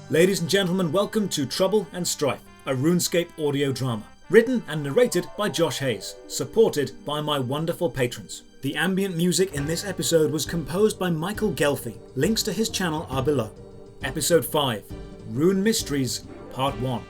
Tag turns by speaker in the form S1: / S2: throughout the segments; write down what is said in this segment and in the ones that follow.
S1: Ladies and gentlemen, welcome to Trouble and Strife, a Runescape audio drama. Written and narrated by Josh Hayes, supported by my wonderful patrons. The ambient music in this episode was composed by Michael Ghelfi. Links to his channel are below. Episode 5, Rune Mysteries, Part 1.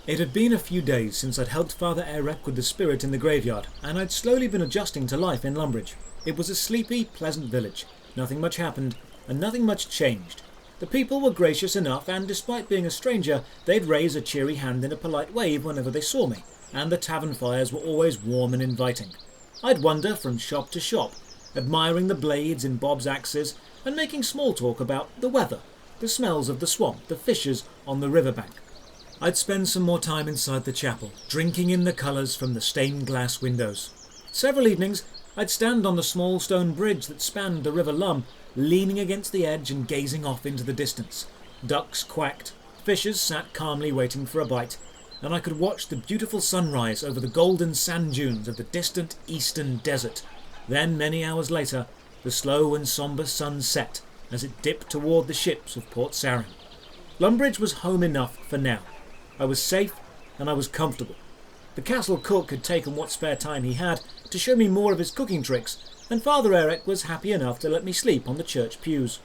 S1: It had been a few days since I'd helped Father Eric with the spirit in the graveyard, and I'd slowly been adjusting to life in Lumbridge. It was a sleepy, pleasant village. Nothing much happened, and nothing much changed. The people were gracious enough, and despite being a stranger, they'd raise a cheery hand in a polite wave whenever they saw me, and the tavern fires were always warm and inviting. I'd wander from shop to shop, admiring the blades in Bob's axes, and making small talk about the weather, the smells of the swamp, the fishes on the riverbank. I'd spend some more time inside the chapel, drinking in the colours from the stained glass windows. Several evenings, I'd stand on the small stone bridge that spanned the River Lum, leaning against the edge and gazing off into the distance. Ducks quacked, fishes sat calmly waiting for a bite, and I could watch the beautiful sunrise over the golden sand dunes of the distant eastern desert. Then, many hours later, the slow and sombre sun set as it dipped toward the ships of Port Sarim. Lumbridge was home enough for now. I was safe and I was comfortable. The castle cook had taken what spare time he had to show me more of his cooking tricks, and Father Eric was happy enough to let me sleep on the church pews.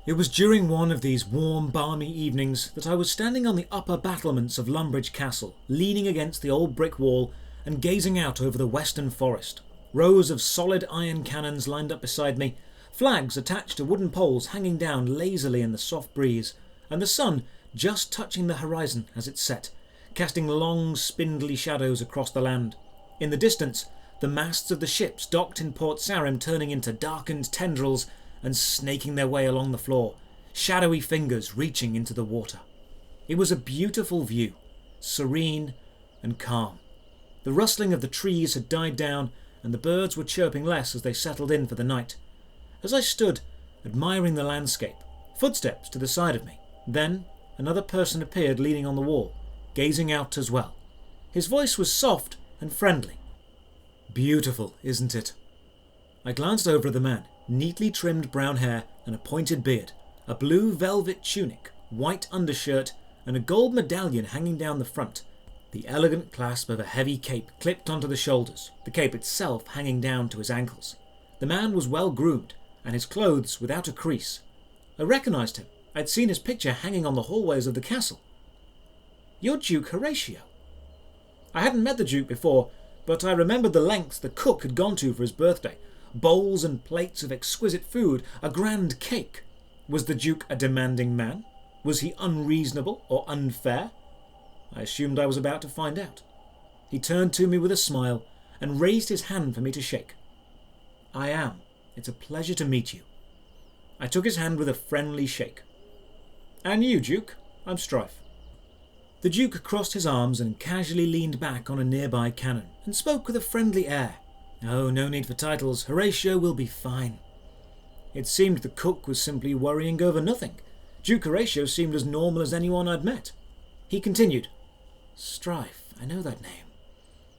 S1: It was during one of these warm, balmy evenings that I was standing on the upper battlements of Lumbridge Castle, leaning against the old brick wall and gazing out over the western forest. Rows of solid iron cannons lined up beside me, flags attached to wooden poles hanging down lazily in the soft breeze, and the sun just touching the horizon as it set, casting long, spindly shadows across the land. In the distance, the masts of the ships docked in Port Sarim turning into darkened tendrils and snaking their way along the floor, shadowy fingers reaching into the water. It was a beautiful view, serene and calm. The rustling of the trees had died down, and the birds were chirping less as they settled in for the night. As I stood, admiring the landscape, footsteps to the side of me. Then another person appeared leaning on the wall, gazing out as well. His voice was soft and friendly. "Beautiful, isn't it?" I glanced over at the man, neatly trimmed brown hair and a pointed beard, a blue velvet tunic, white undershirt, and a gold medallion hanging down the front, the elegant clasp of a heavy cape clipped onto the shoulders, the cape itself hanging down to his ankles. The man was well groomed, and his clothes without a crease. I recognised him. I'd seen his picture hanging on the hallways of the castle. "You're Duke Horacio." I hadn't met the Duke before, but I remembered the lengths the cook had gone to for his birthday. Bowls and plates of exquisite food, a grand cake. Was the Duke a demanding man? Was he unreasonable or unfair? I assumed I was about to find out. He turned to me with a smile and raised his hand for me to shake. "I am. It's a pleasure to meet you." I took his hand with a friendly shake. "And you, Duke? I'm Strife." The Duke crossed his arms and casually leaned back on a nearby cannon and spoke with a friendly air. "Oh, no need for titles. Horatio will be fine." It seemed the cook was simply worrying over nothing. Duke Horatio seemed as normal as anyone I'd met. He continued, "Strife, I know that name.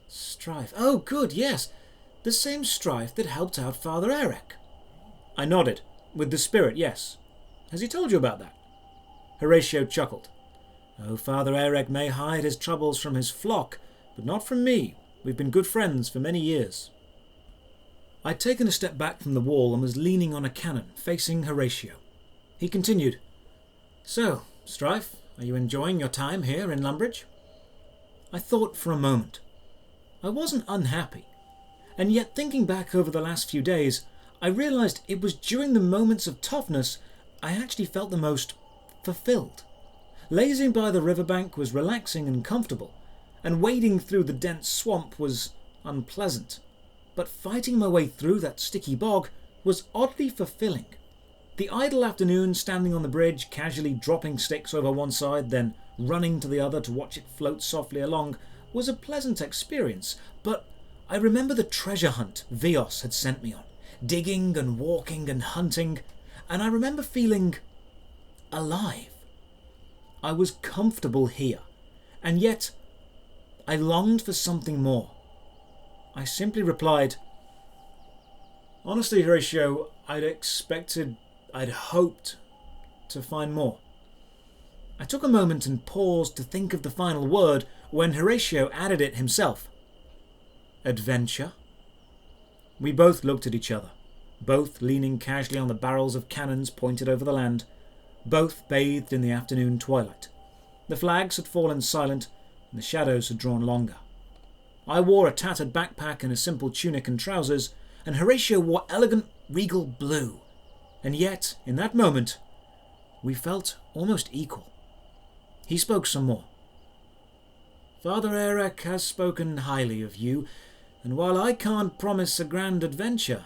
S1: Strife. Oh, good, yes. The same Strife that helped out Father Eric." I nodded. "With the spirit, yes. Has he told you about that?" Horatio chuckled. "Oh, Father Eric may hide his troubles from his flock, but not from me. We've been good friends for many years." I'd taken a step back from the wall and was leaning on a cannon, facing Horatio. He continued, "So, Strife, are you enjoying your time here in Lumbridge?" I thought for a moment. I wasn't unhappy, and yet thinking back over the last few days, I realised it was during the moments of toughness I actually felt the most fulfilled. Lazing by the riverbank was relaxing and comfortable, and wading through the dense swamp was unpleasant. But fighting my way through that sticky bog was oddly fulfilling. The idle afternoon standing on the bridge, casually dropping sticks over one side, then running to the other to watch it float softly along, was a pleasant experience. But I remember the treasure hunt Vios had sent me on, digging and walking and hunting, and I remember feeling alive. I was comfortable here, and yet I longed for something more. I simply replied, "Honestly, Horatio, I'd hoped to find more. I took a moment and paused to think of the final word when Horacio added it himself. Adventure? We both looked at each other, both leaning casually on the barrels of cannons pointed over the land, both bathed in the afternoon twilight. The flags had fallen silent and the shadows had drawn longer. I wore a tattered backpack and a simple tunic and trousers, and Horacio wore elegant regal blue. And yet, in that moment, we felt almost equal. He spoke some more. Father Eric has spoken highly of you, and while I can't promise a grand adventure,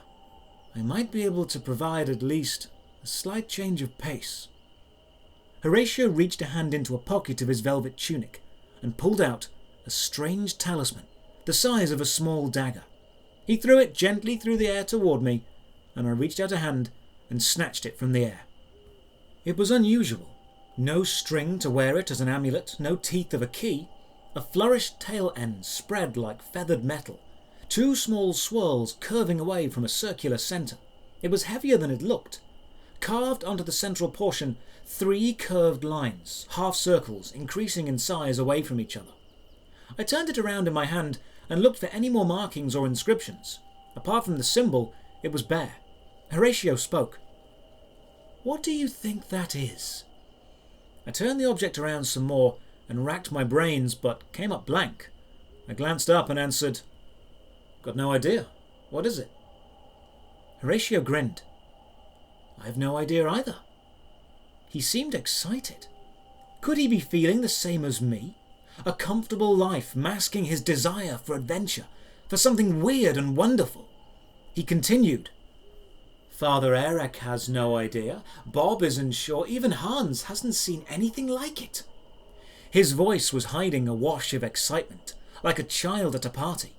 S1: I might be able to provide at least a slight change of pace. Horacio reached a hand into a pocket of his velvet tunic and pulled out a strange talisman, the size of a small dagger. He threw it gently through the air toward me, and I reached out a hand and snatched it from the air. It was unusual. No string to wear it as an amulet, no teeth of a key. A flourished tail end spread like feathered metal, 2 small swirls curving away from a circular centre. It was heavier than it looked. Carved onto the central portion, 3 curved lines, half circles, increasing in size away from each other. I turned it around in my hand and looked for any more markings or inscriptions. Apart from the symbol, it was bare. Horacio spoke. What do you think that is? I turned the object around some more and racked my brains, but came up blank. I glanced up and answered, Got no idea. What is it? Horacio grinned. I have no idea either. He seemed excited. Could he be feeling the same as me? A comfortable life masking his desire for adventure, for something weird and wonderful. He continued. Father Eric has no idea. Bob isn't sure. Even Hans hasn't seen anything like it. His voice was hiding a wash of excitement, like a child at a party.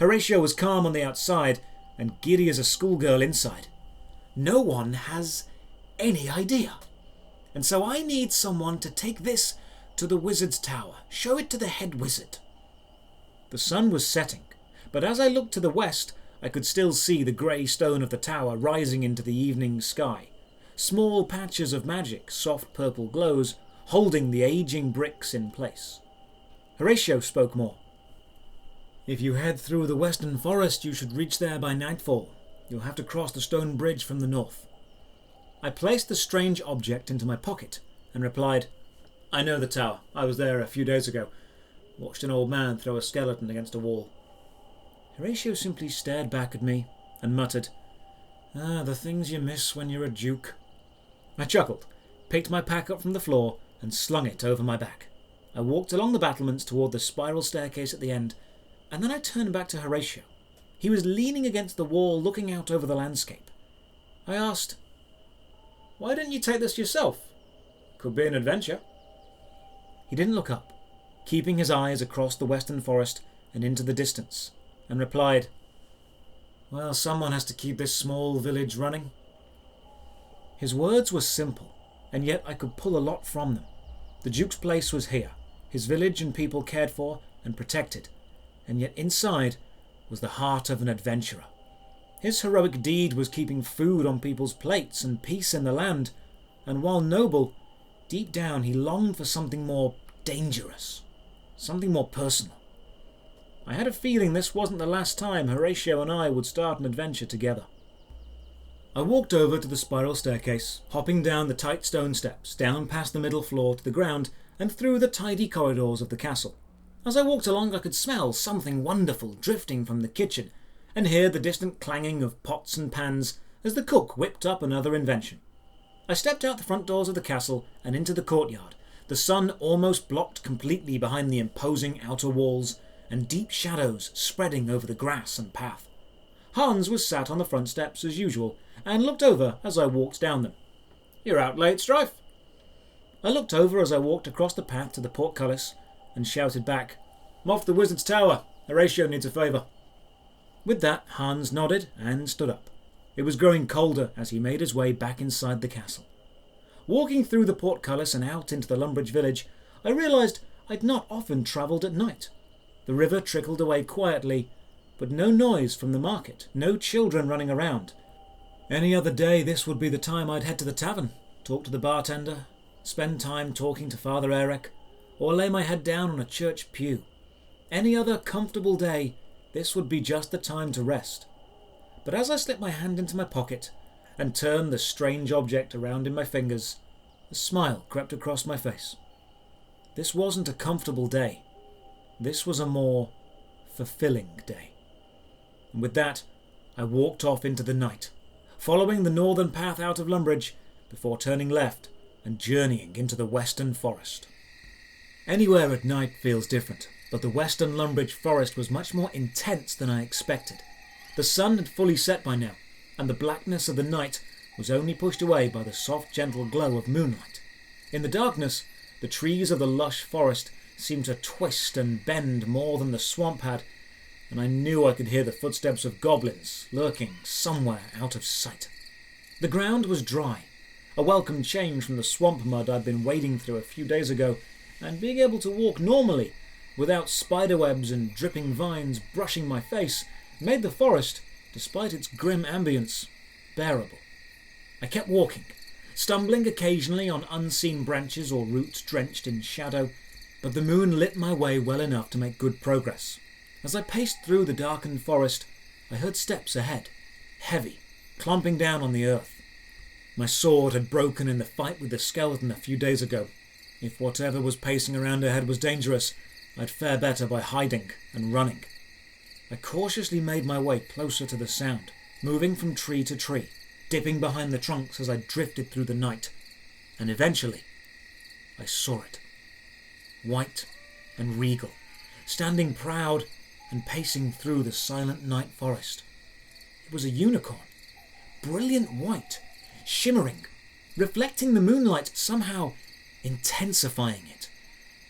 S1: Horacio was calm on the outside and giddy as a schoolgirl inside. No one has any idea. And so I need someone to take this to the wizard's tower, show it to the head wizard. The sun was setting, but as I looked to the west, I could still see the grey stone of the tower rising into the evening sky. Small patches of magic, soft purple glows, holding the aging bricks in place. Horacio spoke more. If you head through the western forest, you should reach there by nightfall. You'll have to cross the stone bridge from the north. I placed the strange object into my pocket and replied, I know the tower. I was there a few days ago. Watched an old man throw a skeleton against a wall. Horacio simply stared back at me and muttered, the things you miss when you're a duke. I chuckled, picked my pack up from the floor and slung it over my back. I walked along the battlements toward the spiral staircase at the end, and then I turned back to Horacio. He was leaning against the wall looking out over the landscape. I asked, Why didn't you take this yourself? Could be an adventure. He didn't look up, keeping his eyes across the western forest and into the distance, and replied, Well, someone has to keep this small village running. His words were simple, and yet I could pull a lot from them. The Duke's place was here, his village and people cared for and protected, and yet inside was the heart of an adventurer. His heroic deed was keeping food on people's plates and peace in the land, and while noble, deep down he longed for something more dangerous, something more personal. I had a feeling this wasn't the last time Horacio and I would start an adventure together. I walked over to the spiral staircase, hopping down the tight stone steps, down past the middle floor to the ground, and through the tidy corridors of the castle. As I walked along, I could smell something wonderful drifting from the kitchen, and hear the distant clanging of pots and pans as the cook whipped up another invention. I stepped out the front doors of the castle and into the courtyard, the sun almost blocked completely behind the imposing outer walls, and deep shadows spreading over the grass and path. Hans was sat on the front steps as usual, and looked over as I walked down them. You're out late, Strife. I looked over as I walked across the path to the portcullis, and shouted back, I'm off the wizard's tower. Horacio needs a favour. With that, Hans nodded and stood up. It was growing colder as he made his way back inside the castle. Walking through the portcullis and out into the Lumbridge village, I realised I'd not often travelled at night. The river trickled away quietly, but no noise from the market, no children running around. Any other day this would be the time I'd head to the tavern, talk to the bartender, spend time talking to Father Eric, or lay my head down on a church pew. Any other comfortable day, this would be just the time to rest. But as I slipped my hand into my pocket and turned the strange object around in my fingers, a smile crept across my face. This wasn't a comfortable day. This was a more fulfilling day. And with that, I walked off into the night, following the northern path out of Lumbridge before turning left and journeying into the western forest. Anywhere at night feels different, but the western Lumbridge forest was much more intense than I expected. The sun had fully set by now, and the blackness of the night was only pushed away by the soft, gentle glow of moonlight. In the darkness, the trees of the lush forest seemed to twist and bend more than the swamp had, and I knew I could hear the footsteps of goblins lurking somewhere out of sight. The ground was dry, a welcome change from the swamp mud I'd been wading through a few days ago, and being able to walk normally, without spiderwebs and dripping vines brushing my face, made the forest, despite its grim ambience, bearable. I kept walking, stumbling occasionally on unseen branches or roots drenched in shadow, but the moon lit my way well enough to make good progress. As I paced through the darkened forest, I heard steps ahead, heavy, clomping down on the earth. My sword had broken in the fight with the skeleton a few days ago. If whatever was pacing around ahead was dangerous, I'd fare better by hiding and running. I cautiously made my way closer to the sound, moving from tree to tree, dipping behind the trunks as I drifted through the night. And eventually, I saw it. White and regal, standing proud and pacing through the silent night forest. It was a unicorn, brilliant white, shimmering, reflecting the moonlight, somehow intensifying it,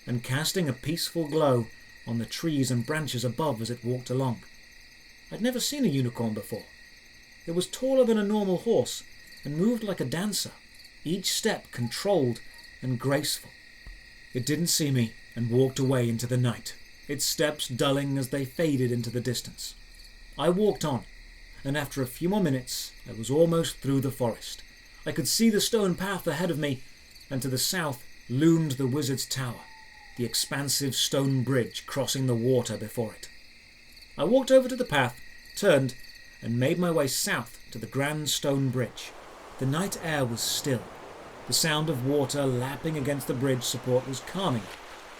S1: and casting a peaceful glow on the trees and branches above as it walked along. I'd never seen a unicorn before. It was taller than a normal horse and moved like a dancer, each step controlled and graceful. It didn't see me and walked away into the night, its steps dulling as they faded into the distance. I walked on, and after a few more minutes I was almost through the forest. I could see the stone path ahead of me, and to the south loomed the Wizard's Tower, the expansive stone bridge crossing the water before it. I walked over to the path, turned, and made my way south to the grand stone bridge. The night air was still. The sound of water lapping against the bridge support was calming.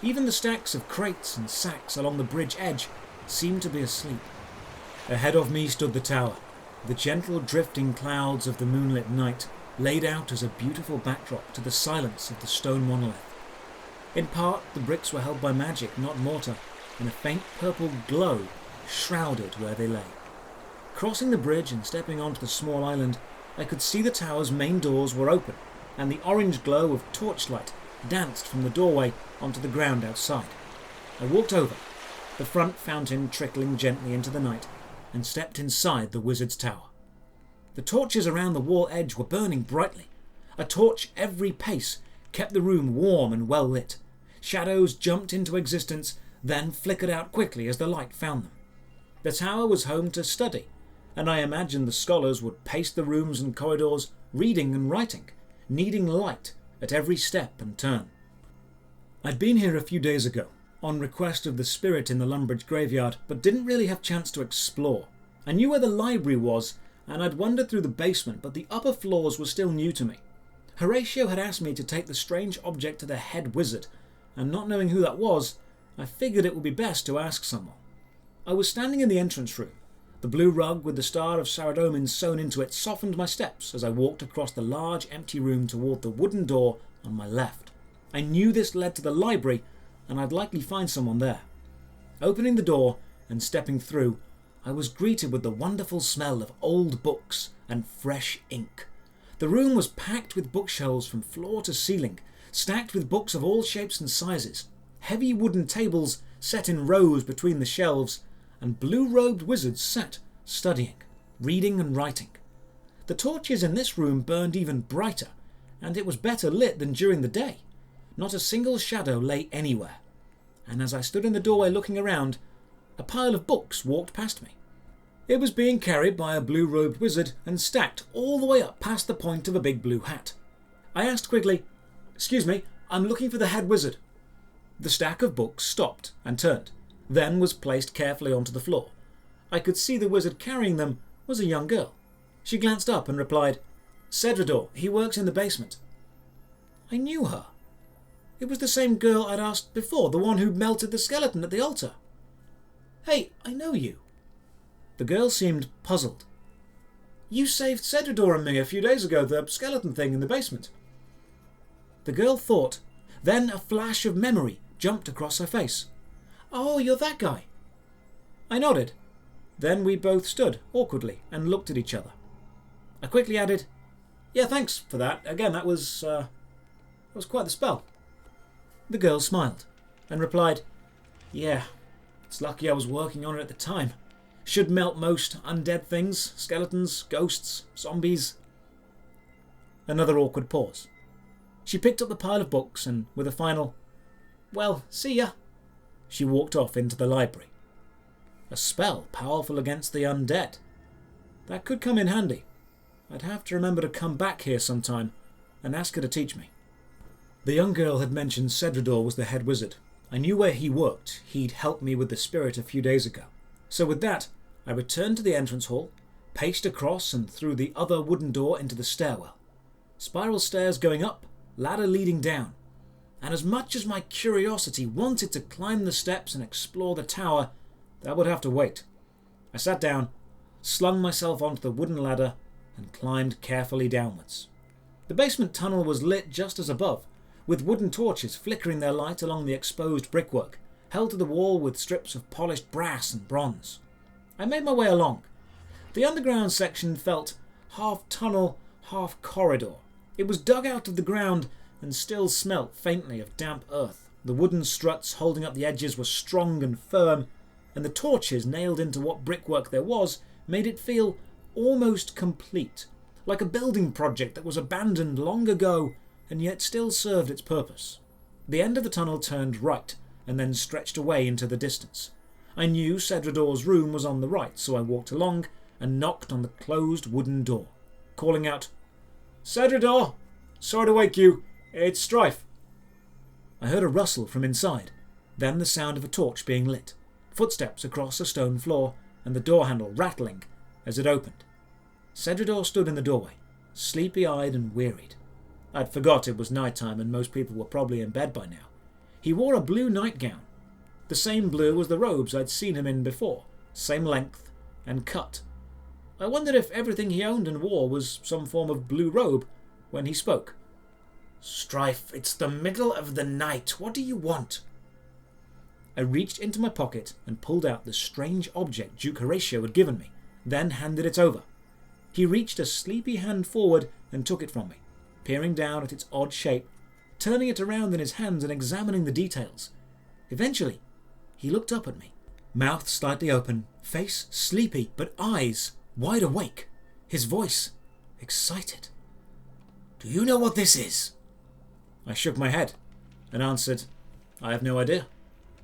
S1: Even the stacks of crates and sacks along the bridge edge seemed to be asleep. Ahead of me stood the tower, the gentle drifting clouds of the moonlit night laid out as a beautiful backdrop to the silence of the stone monolith. In part, the bricks were held by magic, not mortar, and a faint purple glow shrouded where they lay. Crossing the bridge and stepping onto the small island, I could see the tower's main doors were open, and the orange glow of torchlight danced from the doorway onto the ground outside. I walked over, the front fountain trickling gently into the night, and stepped inside the Wizard's Tower. The torches around the wall edge were burning brightly. A torch every pace kept the room warm and well lit. Shadows jumped into existence, then flickered out quickly as the light found them. The tower was home to study, and I imagined the scholars would pace the rooms and corridors, reading and writing, needing light at every step and turn. I'd been here a few days ago, on request of the spirit in the Lumbridge graveyard, but didn't really have chance to explore. I knew where the library was, and I'd wandered through the basement, but the upper floors were still new to me. Horacio had asked me to take the strange object to the head wizard, and not knowing who that was, I figured it would be best to ask someone. I was standing in the entrance room. The blue rug with the star of Saradomin sewn into it softened my steps as I walked across the large empty room toward the wooden door on my left. I knew this led to the library, and I'd likely find someone there. Opening the door and stepping through, I was greeted with the wonderful smell of old books and fresh ink. The room was packed with bookshelves from floor to ceiling, stacked with books of all shapes and sizes, heavy wooden tables set in rows between the shelves, and blue-robed wizards sat, studying, reading and writing. The torches in this room burned even brighter, and it was better lit than during the day. Not a single shadow lay anywhere, and as I stood in the doorway looking around, a pile of books walked past me. It was being carried by a blue-robed wizard and stacked all the way up past the point of a big blue hat. I asked quickly, "Excuse me, I'm looking for the head wizard." The stack of books stopped and turned, then was placed carefully onto the floor. I could see the wizard carrying them was a young girl. She glanced up and replied, "Cedrador, he works in the basement." I knew her. It was the same girl I'd asked before, the one who melted the skeleton at the altar. "Hey, I know you." The girl seemed puzzled. "You saved Cedrador and me a few days ago, the skeleton thing in the basement." The girl thought, then a flash of memory jumped across her face. "Oh, you're that guy." I nodded. Then we both stood awkwardly and looked at each other. I quickly added, "Yeah, thanks for that. Again, that was quite the spell." The girl smiled and replied, "Yeah, it's lucky I was working on it at the time. Should melt most undead things, skeletons, ghosts, zombies." Another awkward pause. She picked up the pile of books and, with a final, "Well, see ya," she walked off into the library. A spell powerful against the undead. That could come in handy. I'd have to remember to come back here sometime and ask her to teach me. The young girl had mentioned Cedrador was the head wizard. I knew where he worked. He'd helped me with the spirit a few days ago. So with that, I returned to the entrance hall, paced across and through the other wooden door into the stairwell. Spiral stairs going up, ladder leading down. And as much as my curiosity wanted to climb the steps and explore the tower, that would have to wait. I sat down, slung myself onto the wooden ladder, and climbed carefully downwards. The basement tunnel was lit just as above, with wooden torches flickering their light along the exposed brickwork, held to the wall with strips of polished brass and bronze. I made my way along. The underground section felt half tunnel, half corridor. It was dug out of the ground and still smelt faintly of damp earth. The wooden struts holding up the edges were strong and firm, and the torches nailed into what brickwork there was made it feel almost complete, like a building project that was abandoned long ago and yet still served its purpose. The end of the tunnel turned right and then stretched away into the distance. I knew Cedrador's room was on the right, so I walked along and knocked on the closed wooden door, calling out, "Cedrador! Sorry to wake you. It's Strife." I heard a rustle from inside, then the sound of a torch being lit, footsteps across a stone floor, and the door handle rattling as it opened. Cedrador stood in the doorway, sleepy-eyed and wearied. I'd forgot it was night time and most people were probably in bed by now. He wore a blue nightgown, the same blue as the robes I'd seen him in before, same length and cut. I wondered if everything he owned and wore was some form of blue robe when he spoke. "Strife, it's the middle of the night. What do you want?" I reached into my pocket and pulled out the strange object Duke Horacio had given me, then handed it over. He reached a sleepy hand forward and took it from me, peering down at its odd shape, turning it around in his hands and examining the details. Eventually, he looked up at me, mouth slightly open, face sleepy, but eyes wide awake, his voice excited. "Do you know what this is?" I shook my head and answered, "I have no idea.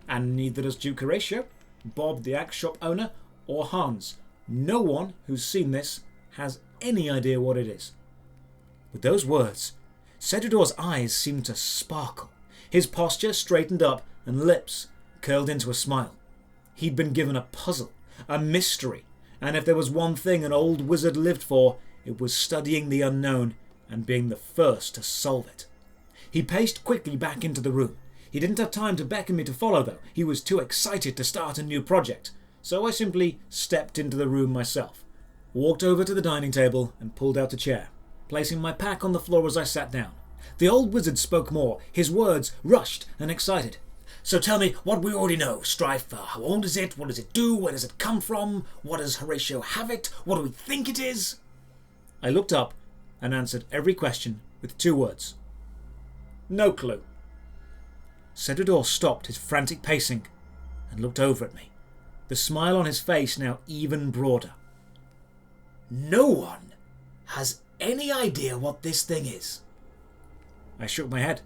S1: And neither does Duke Horacio, Bob the axe shop owner, or Hans. No one who's seen this has any idea what it is." With those words, Cedrador's eyes seemed to sparkle. His posture straightened up and lips curled into a smile. He'd been given a puzzle, a mystery, and if there was one thing an old wizard lived for, it was studying the unknown and being the first to solve it. He paced quickly back into the room. He didn't have time to beckon me to follow, though. He was too excited to start a new project, so I simply stepped into the room myself, walked over to the dining table and pulled out a chair, placing my pack on the floor as I sat down. The old wizard spoke more, his words rushed and excited. "So tell me what we already know, Strife. How old is it? What does it do? Where does it come from? What does Horatio have it? What do we think it is?" I looked up and answered every question with 2 words. "No clue." Cedrador stopped his frantic pacing and looked over at me, the smile on his face now even broader. "No one has any idea what this thing is." I shook my head.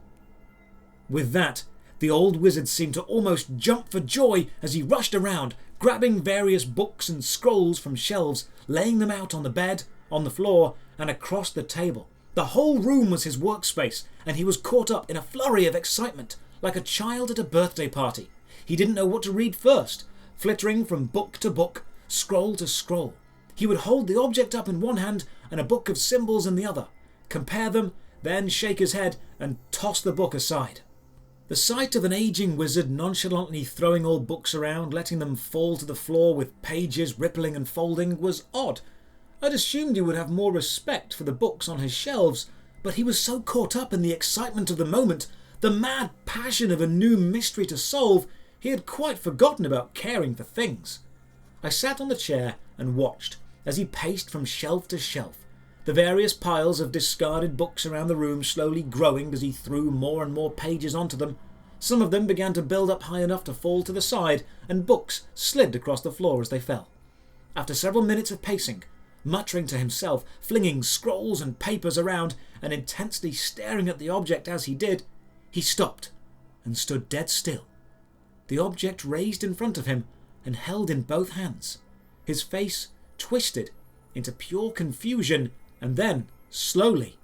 S1: With that, the old wizard seemed to almost jump for joy as he rushed around, grabbing various books and scrolls from shelves, laying them out on the bed, on the floor, and across the table, The whole room was his workspace, and he was caught up in a flurry of excitement, like a child at a birthday party. He didn't know what to read first, flittering from book to book, scroll to scroll. He would hold the object up in one hand and a book of symbols in the other, compare them, then shake his head and toss the book aside. The sight of an aging wizard nonchalantly throwing old books around, letting them fall to the floor with pages rippling and folding, was odd. I'd assumed he would have more respect for the books on his shelves, but he was so caught up in the excitement of the moment, the mad passion of a new mystery to solve, he had quite forgotten about caring for things. I sat on the chair and watched as he paced from shelf to shelf, the various piles of discarded books around the room slowly growing as he threw more and more pages onto them. Some of them began to build up high enough to fall to the side, and books slid across the floor as they fell. After several minutes of pacing, muttering to himself, flinging scrolls and papers around, and intensely staring at the object as he did, he stopped and stood dead still. The object raised in front of him and held in both hands. His face twisted into pure confusion, and then, slowly,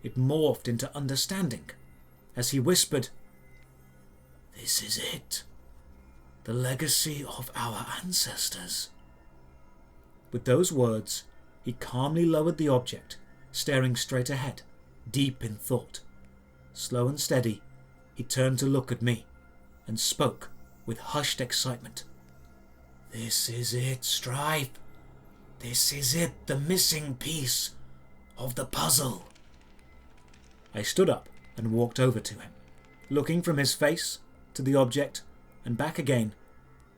S1: it morphed into understanding as he whispered, "This is it. The legacy of our ancestors." With those words, he calmly lowered the object, staring straight ahead, deep in thought. Slow and steady, he turned to look at me and spoke with hushed excitement. "This is it, Strife. This is it, the missing piece of the puzzle." I stood up and walked over to him. Looking from his face to the object and back again,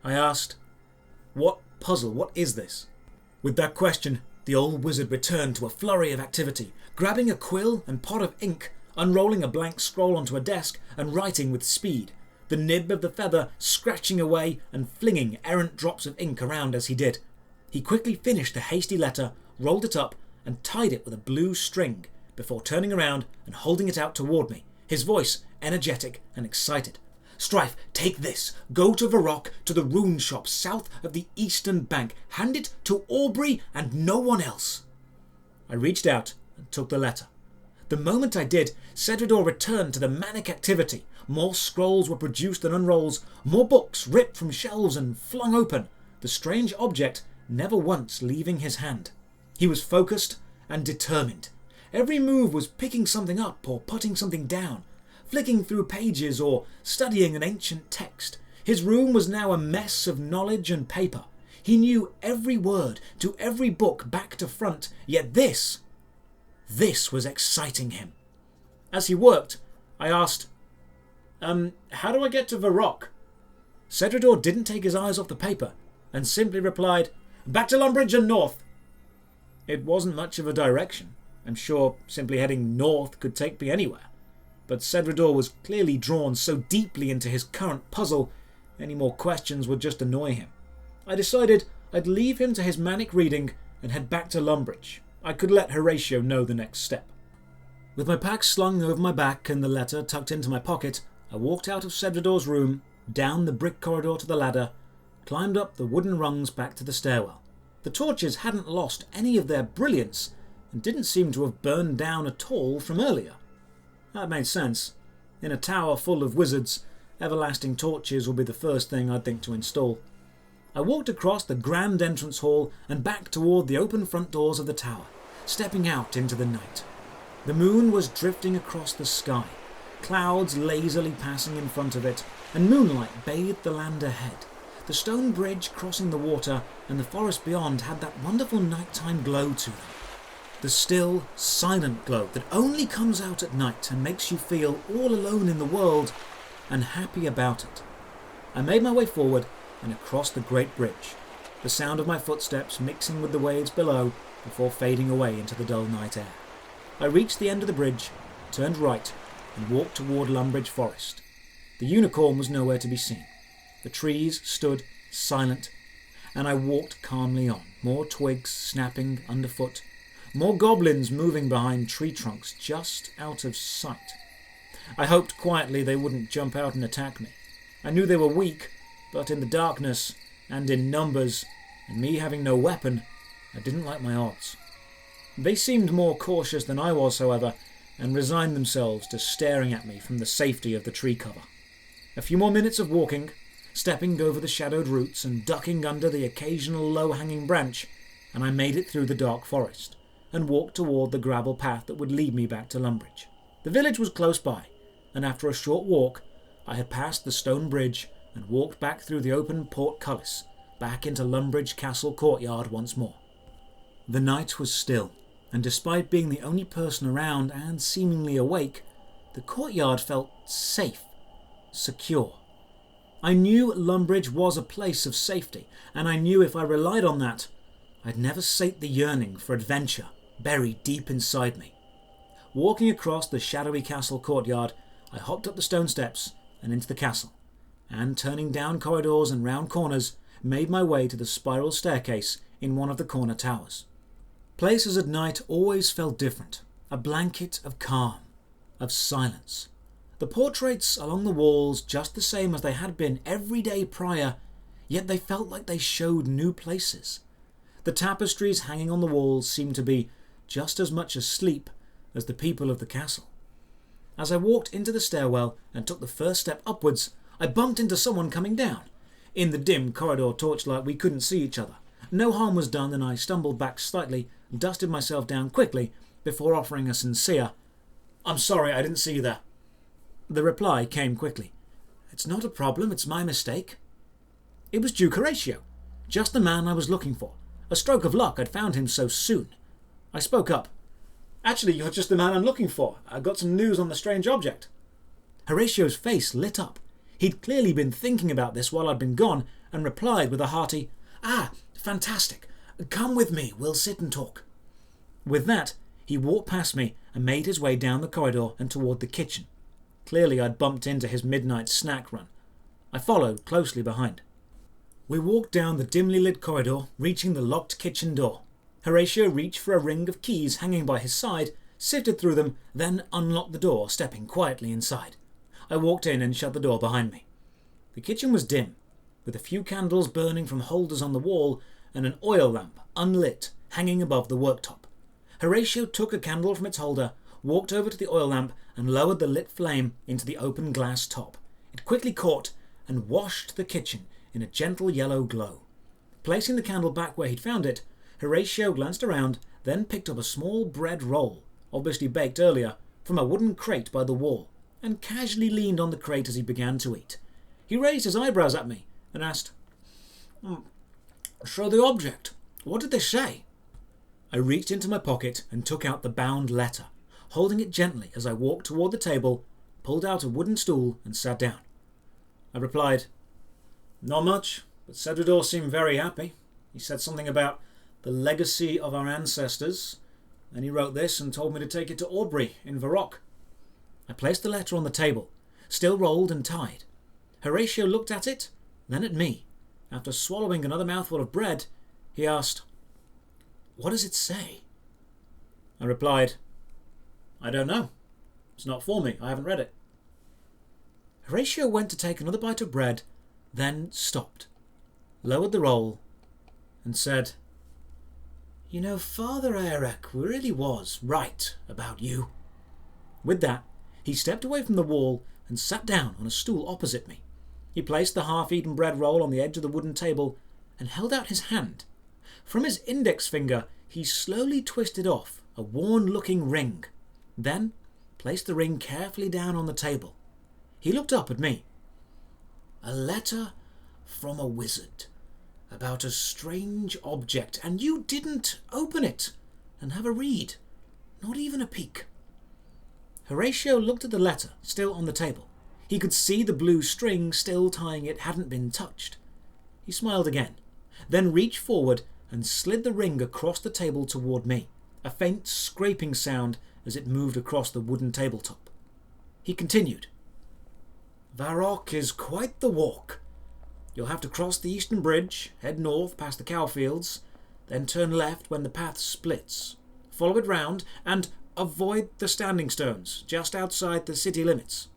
S1: I asked, "What puzzle? What is this?" With that question, the old wizard returned to a flurry of activity, grabbing a quill and pot of ink, unrolling a blank scroll onto a desk and writing with speed, the nib of the feather scratching away and flinging errant drops of ink around as he did. He quickly finished the hasty letter, rolled it up, and tied it with a blue string before turning around and holding it out toward me, his voice energetic and excited. "Strife, take this. Go to Varrock, to the rune shop south of the eastern bank. Hand it to Aubrey and no one else." I reached out and took the letter. The moment I did, Cedridor returned to the manic activity. More scrolls were produced and unrolls, more books ripped from shelves and flung open, the strange object never once leaving his hand. He was focused and determined. Every move was picking something up or putting something down, flicking through pages or studying an ancient text. His room was now a mess of knowledge and paper. He knew every word to every book back to front, yet this was exciting him. As he worked, I asked, "How do I get to Varrock?" Cedridor didn't take his eyes off the paper and simply replied, "Back to Lumbridge and north." It wasn't much of a direction. I'm sure simply heading north could take me anywhere. But Cedridor was clearly drawn so deeply into his current puzzle, any more questions would just annoy him. I decided I'd leave him to his manic reading and head back to Lumbridge. I could let Horacio know the next step. With my pack slung over my back and the letter tucked into my pocket, I walked out of Cedridor's room, down the brick corridor to the ladder, climbed up the wooden rungs back to the stairwell. The torches hadn't lost any of their brilliance and didn't seem to have burned down at all from earlier. That made sense. In a tower full of wizards, everlasting torches will be the first thing I'd think to install. I walked across the grand entrance hall and back toward the open front doors of the tower, stepping out into the night. The moon was drifting across the sky, clouds lazily passing in front of it, and moonlight bathed the land ahead. The stone bridge crossing the water and the forest beyond had that wonderful nighttime glow to them. The still, silent glow that only comes out at night and makes you feel all alone in the world and happy about it. I made my way forward and across the great bridge, the sound of my footsteps mixing with the waves below before fading away into the dull night air. I reached the end of the bridge, turned right, and walked toward Lumbridge Forest. The unicorn was nowhere to be seen. The trees stood silent, and I walked calmly on, more twigs snapping underfoot, more goblins moving behind tree trunks just out of sight. I hoped quietly they wouldn't jump out and attack me. I knew they were weak, but in the darkness and in numbers, and me having no weapon, I didn't like my odds. They seemed more cautious than I was, however, and resigned themselves to staring at me from the safety of the tree cover. A few more minutes of walking, stepping over the shadowed roots and ducking under the occasional low-hanging branch, and I made it through the dark forest, and walked toward the gravel path that would lead me back to Lumbridge. The village was close by, and after a short walk, I had passed the stone bridge and walked back through the open portcullis, back into Lumbridge Castle courtyard once more. The night was still, and despite being the only person around and seemingly awake, the courtyard felt safe, secure. I knew Lumbridge was a place of safety, and I knew if I relied on that, I'd never sate the yearning for adventure buried deep inside me. Walking across the shadowy castle courtyard, I hopped up the stone steps and into the castle, and turning down corridors and round corners, made my way to the spiral staircase in one of the corner towers. Places at night always felt different, a blanket of calm, of silence. The portraits along the walls just the same as they had been every day prior, yet they felt like they showed new places. The tapestries hanging on the walls seemed to be just as much asleep as the people of the castle. As I walked into the stairwell and took the first step upwards, I bumped into someone coming down. In the dim corridor torchlight we couldn't see each other. No harm was done, and I stumbled back slightly and dusted myself down quickly before offering a sincere, "I'm sorry, I didn't see you there." The reply came quickly. "It's not a problem, it's my mistake." It was Duke Horatio, just the man I was looking for. A stroke of luck I'd found him so soon. I spoke up. "Actually, you're just the man I'm looking for. I got some news on the strange object." Horatio's face lit up. He'd clearly been thinking about this while I'd been gone, and replied with a hearty, "Ah, fantastic. Come with me, we'll sit and talk." With that, he walked past me and made his way down the corridor and toward the kitchen. Clearly I'd bumped into his midnight snack run. I followed closely behind. We walked down the dimly lit corridor, reaching the locked kitchen door. Horatio reached for a ring of keys hanging by his side, sifted through them, then unlocked the door, stepping quietly inside. I walked in and shut the door behind me. The kitchen was dim, with a few candles burning from holders on the wall and an oil lamp, unlit, hanging above the worktop. Horatio took a candle from its holder, walked over to the oil lamp and lowered the lit flame into the open glass top. It quickly caught and washed the kitchen in a gentle yellow glow. Placing the candle back where he'd found it, Horatio glanced around, then picked up a small bread roll, obviously baked earlier, from a wooden crate by the wall, and casually leaned on the crate as he began to eat. He raised his eyebrows at me and asked, "So the object, what did they say?" I reached into my pocket and took out the bound letter, holding it gently as I walked toward the table, pulled out a wooden stool and sat down. I replied, "Not much, but Cedridor seemed very happy. He said something about the legacy of our ancestors, and he wrote this and told me to take it to Aubrey in Varrock." I placed the letter on the table, still rolled and tied. Horatio looked at it, then at me. After swallowing another mouthful of bread, he asked, "What does it say?" I replied, "I don't know. It's not for me. I haven't read it." Horatio went to take another bite of bread, then stopped, lowered the roll, and said, "You know, Father Eric really was right about you." With that, he stepped away from the wall and sat down on a stool opposite me. He placed the half-eaten bread roll on the edge of the wooden table and held out his hand. From his index finger, he slowly twisted off a worn-looking ring, then placed the ring carefully down on the table. He looked up at me. "A letter from a wizard about a strange object, and you didn't open it and have a read, not even a peek." Horatio looked at the letter, still on the table. He could see the blue string still tying it hadn't been touched. He smiled again, then reached forward and slid the ring across the table toward me, a faint scraping sound as it moved across the wooden tabletop. He continued, "Varrock is quite the walk. You'll have to cross the eastern bridge, head north past the cow fields, then turn left when the path splits. Follow it round and avoid the standing stones just outside the city limits."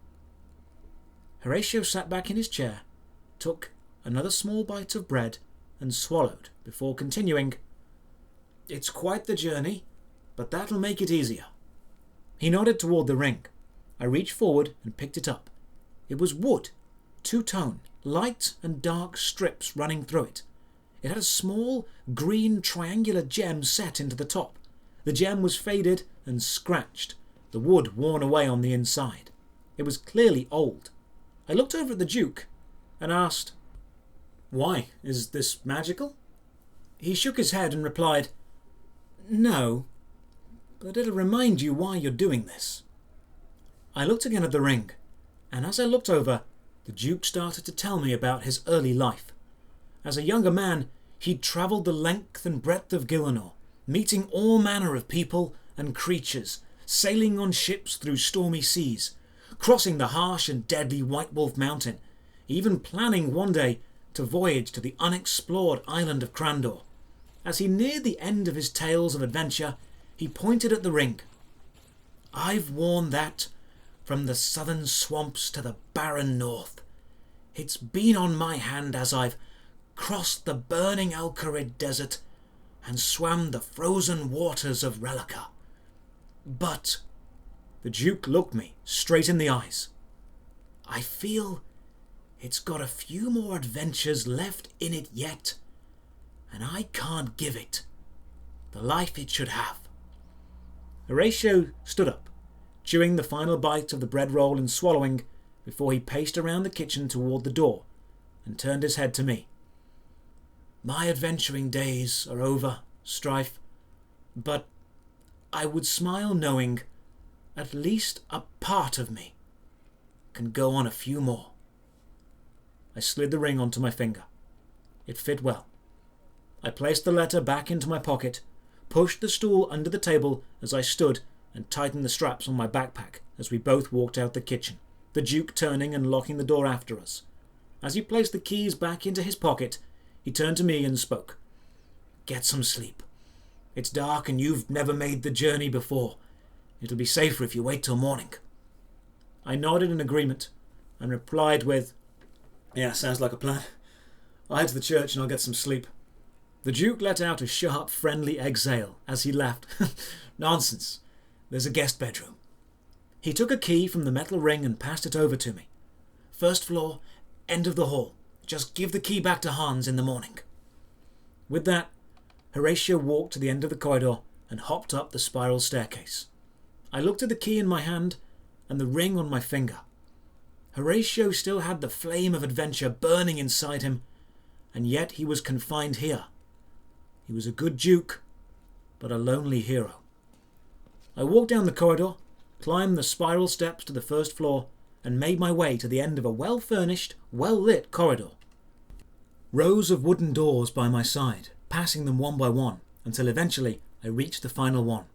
S1: Horatio sat back in his chair, took another small bite of bread and swallowed before continuing, "It's quite the journey, but that'll make it easier." He nodded toward the ring. I reached forward and picked it up. It was wood, two-tone, light and dark strips running through it. It had a small, green, triangular gem set into the top. The gem was faded and scratched, the wood worn away on the inside. It was clearly old. I looked over at the Duke and asked, "Why? Is this magical?" He shook his head and replied, "No, but it'll remind you why you're doing this." I looked again at the ring, and as I looked over, the Duke started to tell me about his early life. As a younger man, he'd travelled the length and breadth of Gillinor, meeting all manner of people and creatures, sailing on ships through stormy seas, crossing the harsh and deadly White Wolf Mountain, even planning one day to voyage to the unexplored island of Crandor. As he neared the end of his tales of adventure, he pointed at the ring. "I've worn that from the southern swamps to the barren north. It's been on my hand as I've crossed the burning Alcarid desert and swam the frozen waters of Relica. But," the Duke looked me straight in the eyes, "I feel it's got a few more adventures left in it yet, and I can't give it the life it should have." Horacio stood up, chewing the final bite of the bread roll and swallowing, before he paced around the kitchen toward the door and turned his head to me. "My adventuring days are over, Strife, but I would smile knowing at least a part of me can go on a few more." I slid the ring onto my finger. It fit well. I placed the letter back into my pocket, pushed the stool under the table as I stood, and tightened the straps on my backpack as we both walked out the kitchen, the Duke turning and locking the door after us. As he placed the keys back into his pocket, he turned to me and spoke. "Get some sleep. It's dark and you've never made the journey before. It'll be safer if you wait till morning." I nodded in agreement and replied with, "Yeah, sounds like a plan. I'll head to the church and I'll get some sleep." The Duke let out a sharp, friendly exhale as he laughed. "Nonsense. There's a guest bedroom." He took a key from the metal ring and passed it over to me. "First floor, end of the hall. Just give the key back to Hans in the morning." With that, Horatio walked to the end of the corridor and hopped up the spiral staircase. I looked at the key in my hand and the ring on my finger. Horatio still had the flame of adventure burning inside him, and yet he was confined here. He was a good Duke, but a lonely hero. I walked down the corridor, climbed the spiral steps to the first floor, and made my way to the end of a well-furnished, well-lit corridor. Rows of wooden doors by my side, passing them one by one, until eventually I reached the final one.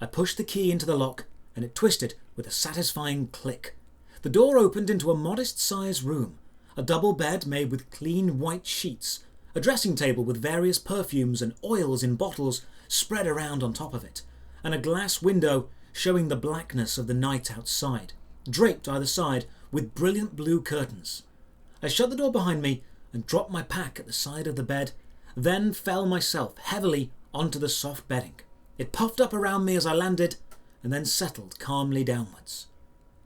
S1: I pushed the key into the lock, and it twisted with a satisfying click. The door opened into a modest-sized room, a double bed made with clean white sheets, a dressing table with various perfumes and oils in bottles spread around on top of it, and a glass window showing the blackness of the night outside, draped either side with brilliant blue curtains. I shut the door behind me and dropped my pack at the side of the bed, then fell myself heavily onto the soft bedding. It puffed up around me as I landed, and then settled calmly downwards.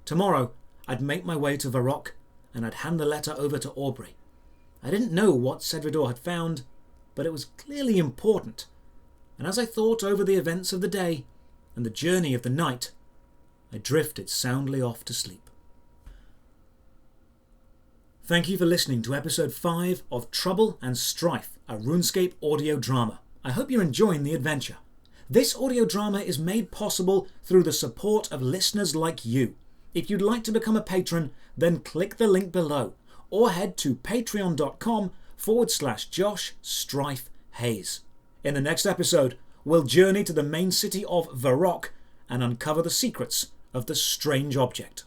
S1: Tomorrow I'd make my way to Varrock, and I'd hand the letter over to Aubrey. I didn't know what Cedridor had found, but it was clearly important, and as I thought over the events of the day and the journey of the night, I drifted soundly off to sleep. Thank you for listening to episode 5 of Trouble and Strife, a RuneScape audio drama. I hope you're enjoying the adventure. This audio drama is made possible through the support of listeners like you. If you'd like to become a patron, then click the link below, or head to patreon.com/Josh Strife Hayes. In the next episode, we'll journey to the main city of Varrock and uncover the secrets of the strange object.